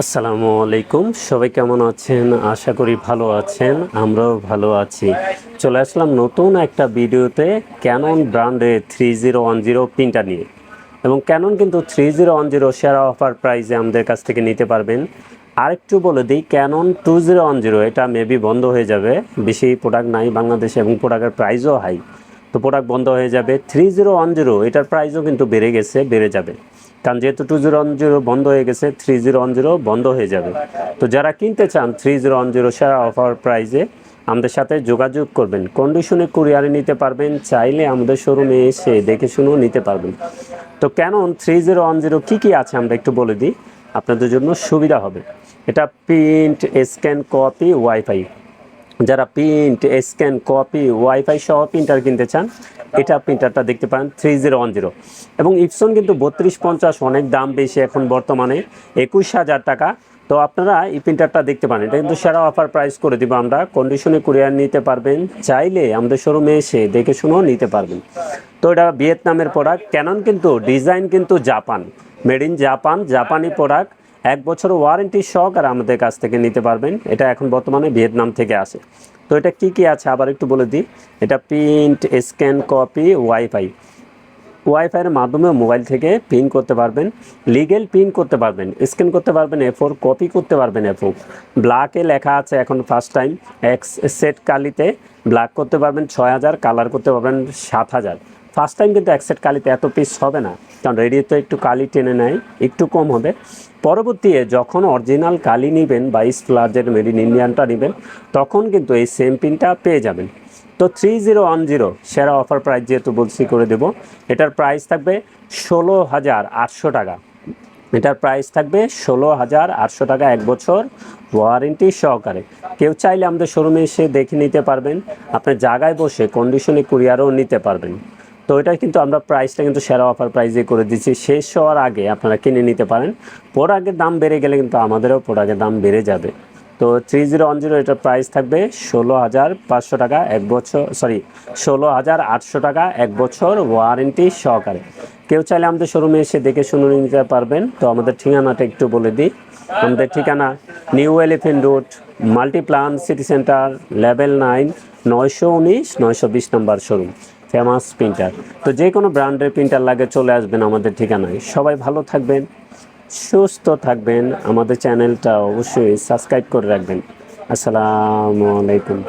আসসালামু আলাইকুম, সবাই কেমন আছেন? আশা করি ভালো আছেন, আমরাও ভালো আছি। চলে আসলাম নতুন একটা ভিডিওতে ক্যানন ব্র্যান্ডের 3010 প্রিন্টার নিয়ে। এবং ক্যানন কিন্তু 3010 সেরা অফার প্রাইসে আমাদের কাছ থেকে নিতে পারবেন। আরেকটু বলে দিই, ক্যানন 2010 এটা মেবি বন্ধ হয়ে যাবে, বেশি প্রোডাক্ট নাই বাংলাদেশে এবং প্রোডাক্টের প্রাইসও হাই। তো প্রোডাক্ট বন্ধ হয়ে যাবে। 3010 এটার প্রাইসও কিন্তু বেড়ে যাবে, কারণ যেহেতু 2010 বন্ধ হয়ে গেছে, 3010 বন্ধ হয়ে যাবে। তো যারা কিনতে চান 3010 সেরা অফার প্রাইসে আমাদের সাথে যোগাযোগ করবেন। কন্ডিশনে কুরিয়ারে নিতে পারবেন, চাইলে আমাদের শোরুমে এসে দেখে শুনেও নিতে পারবেন। তো ক্যানন 3010 কী আছে আমরা একটু বলে দিই, আপনাদের জন্য সুবিধা হবে। এটা প্রিন্ট, স্ক্যান, কপি, ওয়াইফাই। যারা প্রিন্ট, স্ক্যান, কপি, ওয়াইফাই সহ প্রিন্টার কিনতে চান, এটা প্রিন্টারটা দেখতে পান 3010। এবং ইপসন কিন্তু 3250, অনেক দাম বেশি এখন বর্তমানে 21,000 টাকা। তো আপনারা এই প্রিন্টারটা দেখতে পান, এটা কিন্তু সেরা অফার প্রাইস করে দিব আমরা। কন্ডিশনে কুরিয়ার নিতে পারবেন, চাইলে আমাদের শোরুমে এসে দেখে শুনেও নিতে পারবেন। তো এটা ভিয়েতনামের প্রোডাক্ট। ক্যানন কিন্তু ডিজাইন কিন্তু জাপান, মেড ইন জাপান, জাপানি প্রোডাক্ট। 1 বছর ওয়ারেন্টি সহকারে আমাদের কাছ থেকে নিতে পারবেন। এটা এখন বর্তমানে ভিয়েতনাম থেকে আসে। তো এটা কি আছে আবার একটু বলে দিই। এটা প্রিন্ট, স্ক্যান, কপি, ওয়াইফাইয়ের মাধ্যমে মোবাইল থেকে প্রিন্ট করতে পারবেন, লিগেল প্রিন্ট করতে পারবেন, স্ক্যান করতে পারবেন A4, কপি করতে পারবেন A4। ব্ল্যাকে লেখা আছে এখন ফার্স্ট টাইম, সেট কালিতে ব্ল্যাক করতে পারবেন 6000, কালার করতে পারবেন 7000। ফার্স্ট টাইম কিন্তু সেট কালিতে এত পিস হবে না, কারণ রেডি তো একটু কালি টেনে নেয়, একটু কম হবে। পরবর্তীতে যখন অরিজিনাল কালি নেবেন বা স্প্লাজের মেড ইন ইন্ডিয়ানটা নেবেন, তখন কিন্তু এই সেম প্রিন্টটা পেয়ে যাবেন। তো 3010 সেরা অফার প্রাইস যেহেতু বলছি করে দেব। এটার প্রাইস থাকবে 16,800 টাকা। এটার প্রাইস থাকবে 16,800 টাকা, 1 বছর ওয়ারেন্টি সহকারে। কেউ চাইলে আমাদের শোরুমে এসে দেখে নিতে পারবেন, আপনার জায়গায় বসে কন্ডিশনে কুরিয়ারও নিতে পারবেন। তো এটা কিন্তু আমরা প্রাইসটা কিন্তু সেরা অফার প্রাইসে করে দিচ্ছি, শেষ হওয়ার আগে আপনারা কিনে নিতে পারেন। প্রোডাক্টের দাম বেড়ে গেলে কিন্তু আমাদেরও প্রোডাক্টের দাম বেড়ে যাবে। তো 3010 এটার প্রাইস থাকবে 16,500 টাকা, 1 বছর, 16,800 টাকা, 1 বছর ওয়ারেন্টি সহকারে। কেউ চাইলে আমাদের শোরুমে এসে দেখে শুনে নিতে পারবেন। তো আমাদের ঠিকানাটা একটু বলে দিই। আমাদের ঠিকানা new elephant road, Multiplan city centre, level 9, 919, 920 নম্বর শোরুম, ফেমাস প্রিন্টার। তো যে কোনো ব্র্যান্ডের প্রিন্টার লাগে চলে আসবেন আমাদের ঠিকানায়। সবাই ভালো থাকবেন, সুস্থ থাকবেন। আমাদের চ্যানেলটা অবশ্যই সাবস্ক্রাইব করে রাখবেন। আসসালামু আলাইকুম।